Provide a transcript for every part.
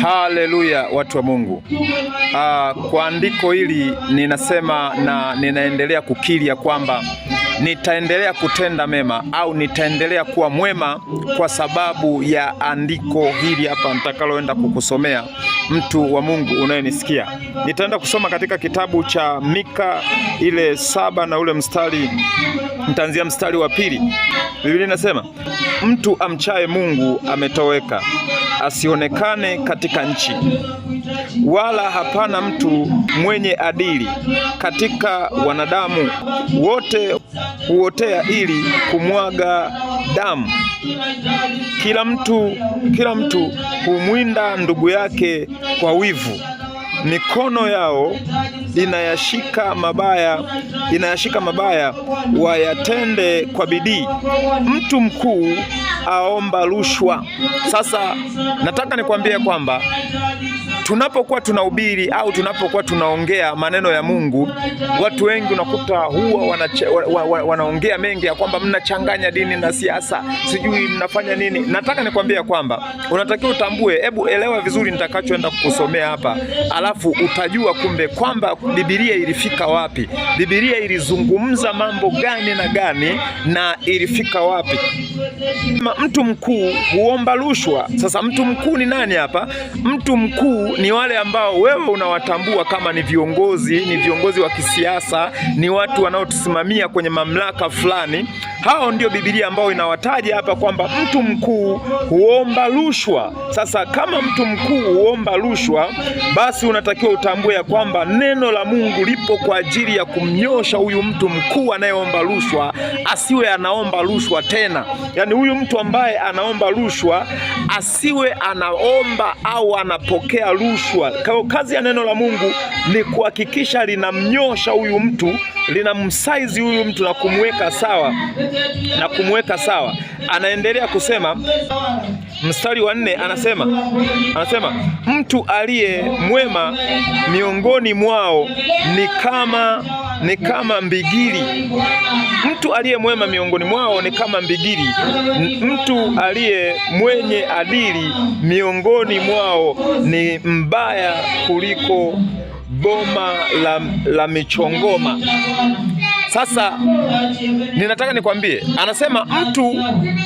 Haleluya, watu wa Mungu. Kwa andiko hili ninasema na ninaendelea kukiri ya kwamba nitaendelea kutenda mema au nitaendelea kuwa mwema kwa sababu ya andiko hili hapa nitakaloenda kukusomea, mtu wa Mungu unayenisikia. Nitaenda kusoma katika kitabu cha Mika ile 7 na ule mstari, nitaanzia mstari wa 2. Biblia inasema, mtu amchaye Mungu ametoweka, asionekane katika nchi, wala hapana mtu mwenye adili katika wanadamu. Wote huotea ili kumwaga damu, kila mtu humwinda ndugu yake kwa wivu. Mikono yao inayashika mabaya, wayatende kwa bidii. Mtu mkuu aomba rushwa. Sasa nataka nikwambie kwamba tunapokuwa tunahubiri au tunapokuwa tunaongea maneno ya Mungu, watu wengi unakuta huwa wanaongea mengi ya kwamba mnachanganya dini na siasa, sijui mnafanya nini. Nataka nikwambie kwamba unatakiwa utambue, hebu elewa vizuri nitakachoenda kukusomea hapa, alafu utajua kumbe kwamba Biblia ilifika wapi, Biblia ilizungumza mambo gani na gani na ilifika wapi. Mtu mkuu huomba rushwa. Sasa mtu mkuu ni nani hapa? Mtu mkuu ni wale ambao wewe unawatambua kama ni viongozi wa kisiasa, ni watu wanaotusimamia kwenye mamlaka fulani. Hao ndio Biblia ambao inawataja hapa kwamba mtu mkuu huomba rushwa. Sasa kama mtu mkuu huomba rushwa, basi unatakiwa utambue ya kwamba neno la Mungu lipo kwa ajili ya kumnyosha huyu mtu mkuu anayeomba rushwa asiwe anaomba rushwa tena. Yaani huyu mtu ambaye anaomba rushwa asiwe anaomba au anapokea rushwa. Kazi ya neno la Mungu ni kuhakikisha linamnyosha huyu mtu, linamsaizi huyu mtu na kumweka sawa. Anaendelea kusema mstari wa 4, anasema mtu aliye mwema miongoni mwao ni kama mbigili. Mtu aliye mwema miongoni mwao ni kama mbigili. Mtu aliye mwenye adili miongoni mwao ni mbaya kuliko boma la michongoma. Sasa ninataka nikwambie, anasema mtu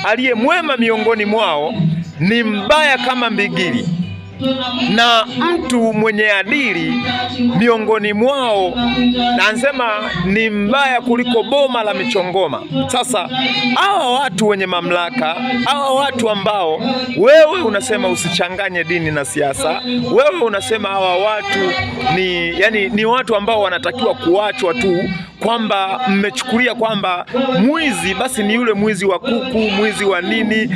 aliye mwema miongoni mwao ni mbaya kama mbigili, na mtu mwenye adili miongoni mwao na anasema ni mbaya kuliko boma la michongoma. Sasa hawa watu wenye mamlaka, hawa watu ambao wewe unasema usichanganye dini na siasa, wewe unasema hawa watu ni watu ambao wanatakiwa kuachwa tu, kwamba mmechukulia kwamba mwizi basi ni yule mwizi wa kuku, mwizi wa nini,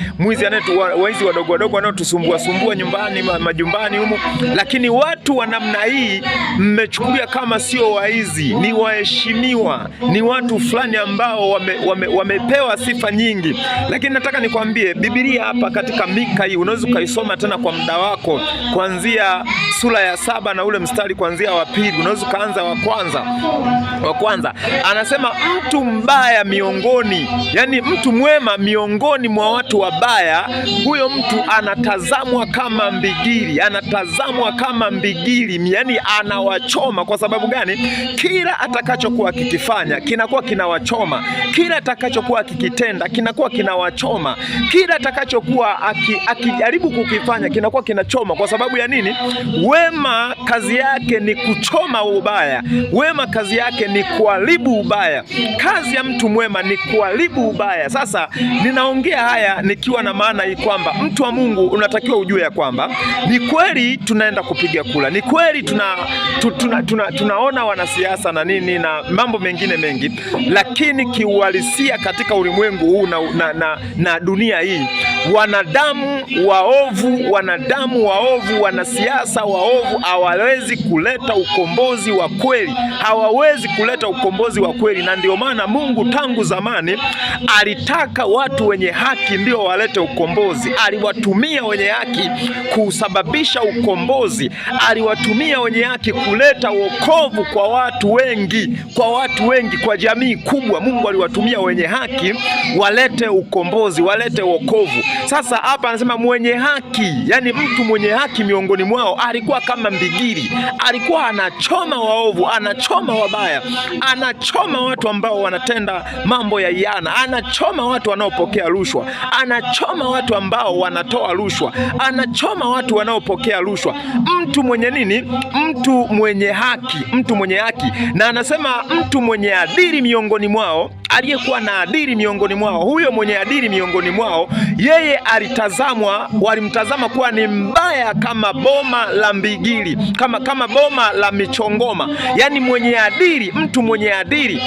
waizi wadogo wadogo wanaotusumbua nyumbani, majumbani humo. Lakini watu wa namna hii mmechukulia kama sio waizi, ni waheshimiwa, ni watu fulani ambao wamepewa sifa nyingi. Lakini nataka nikwambie Biblia hapa katika Mika hii unaweza ukaisoma tena kwa muda wako, kuanzia sura ya 7 na ule mstari kuanzia wa 2, unaweza kaanza wa kwanza. Anasema mtu mbaya miongoni, yani mtu mwema miongoni mwa watu wabaya, huyo mtu anatazamwa kama mbigili, yani anawachoma. Kwa sababu gani? Kila atakachokuwa kikifanya kinakuwa kinawachoma, kila atakachokuwa kikitenda kinakuwa kinawachoma, kila atakachokuwa akijaribu kukifanya kinakuwa kinachoma. Kwa sababu ya nini? Wema kazi yake ni kuchoma ubaya, wema kazi yake ni kuharibu ubaya. Kazi ya mtu mwema ni kuharibu ubaya. Sasa ninaongea haya nikiwa na maana hii kwamba mtu wa Mungu unatakiwa ujue ya kwamba ni kweli tunaenda kupiga kura, ni kweli tunaona wanasiasa na nini na mambo mengine mengi, lakini kiuhalisia katika ulimwengu huu na dunia hii, wanadamu waovu, wanasiasa waovu hawawezi kuleta ukombozi wa kweli, hawawezi kuleta ukombozi wa kweli. Na ndio maana Mungu tangu zamani alitaka watu wenye haki ndio walete ukombozi. Aliwatumia wenye haki kusababisha ukombozi, aliwatumia wenye haki kuleta wokovu kwa watu wengi, kwa jamii kubwa. Mungu aliwatumia wenye haki walete ukombozi, walete wokovu. Sasa hapa anasema mwenye haki, yani mtu mwenye haki miongoni mwao alikuwa kama mbigiri, alikuwa anachoma waovu, anachoma wabaya, anachoma watu ambao wanatenda mambo ya hiana, anachoma watu wanaopokea rushwa, anachoma watu ambao wanatoa rushwa, anachoma watu wanaopokea rushwa. Mtu mwenye nini? Mtu mwenye haki, mtu mwenye haki. Na anasema mtu mwenye adili miongoni mwao, aliyekuwa na adili miongoni mwao, huyo mwenye adili miongoni mwao, yeye walimtazama kuwa ni mbaya kama boma la mbigili, kama boma la michongoma. Yani mwenye adili, mtu mwenye adili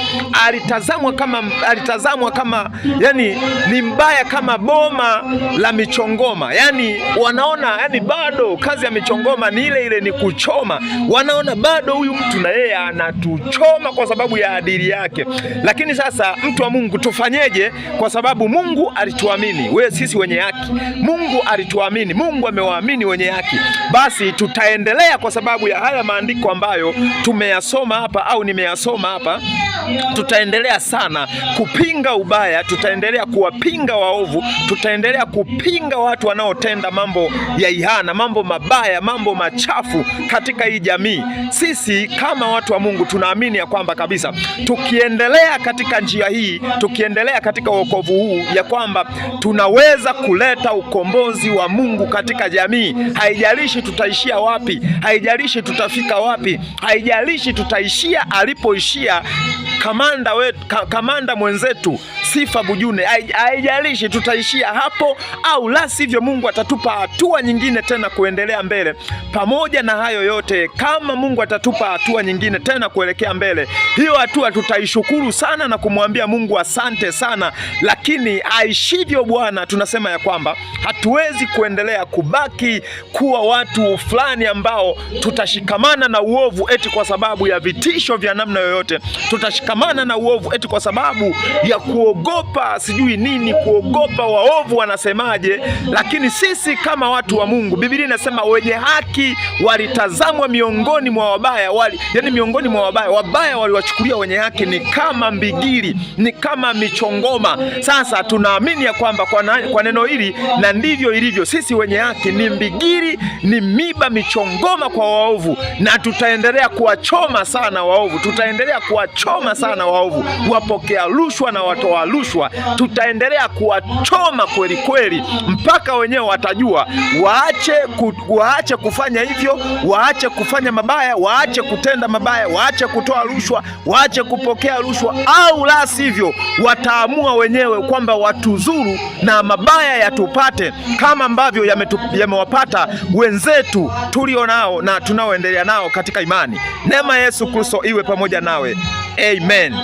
alitazamwa kama yani ni mbaya kama boma la michongoma. Yani wanaona yani bado kazi ya michongoma ni ile ile, ni kuchoma. Wanaona bado huyu mtu na yeye anatuchoma kwa sababu ya adili yake. Lakini sasa mtu wa Mungu, tufanyeje? Kwa sababu Mungu alituamini sisi wenye haki. Mungu alituamini, Mungu amewaamini wenye haki. Basi tutaendelea kwa sababu ya haya maandiko ambayo tumeyasoma hapa au nimeyasoma hapa. Tutaendelea sana kupinga ubaya, tutaendelea kuwapinga waovu, tutaendelea kupinga watu wanaotenda mambo ya ihana, mambo mabaya, mambo machafu katika hii jamii. Sisi kama watu wa Mungu tunaamini ya kwamba kabisa tukiendelea katika njia hii, tukiendelea katika wokovu huu, ya kwamba tunaweza kuleta ukombozi wa Mungu katika jamii. Haijalishi tutaishia wapi, haijalishi tutafika wapi, haijalishi tutaishia alipoishia kamanda mwenzetu Sifa Bujune, haijalishi tutaishia hapo au la sivyo, Mungu atatupa hatua nyingine tena kuendelea mbele. Pamoja na hayo yote, kama Mungu atatupa hatua nyingine tena kuelekea mbele, hiyo hatua tutaishukuru sana na kumwambia Mungu asante sana. Lakini aishivyo Bwana, tunasema ya kwamba hatuwezi kuendelea kubaki kuwa watu fulani ambao tutashikamana na uovu eti kwa sababu ya vitisho vya namna yoyote. Tutashikamana na uovu eti kwa sababu ya kuogopa sijui nini, kuogopa waovu wanasemaje. Lakini sisi kama watu wa Mungu, Biblia inasema wenye haki walitazamwa miongoni mwa wabaya. Yani miongoni mwa wabaya waliwachukulia wenye haki ni kama mbigili, ni kama michongoma. Sasa tunaamini ya kwamba kwa neno hili, na ndivyo ilivyo, sisi wenye haki ni mbigili, ni miba, michongoma kwa waovu, na tutaendelea kuwachoma sana waovu, tutaendelea kuwachoma sana waovu, wapokea rushwa na watoa rushwa. Tutaendelea kuwachoma kweli kweli mpaka wenyewe watajua waache kufanya hivyo, waache kufanya mabaya, waache kutenda mabaya, waache kutoa rushwa, waache kupokea rushwa, au la sivyo wataamua wenyewe kwamba watuzuru na mabaya yatupate kama ambavyo yamewapata wenzetu tulio nao na tunaoendelea nao katika imani. Neema Yesu Kristo iwe pamoja nawe. Amen.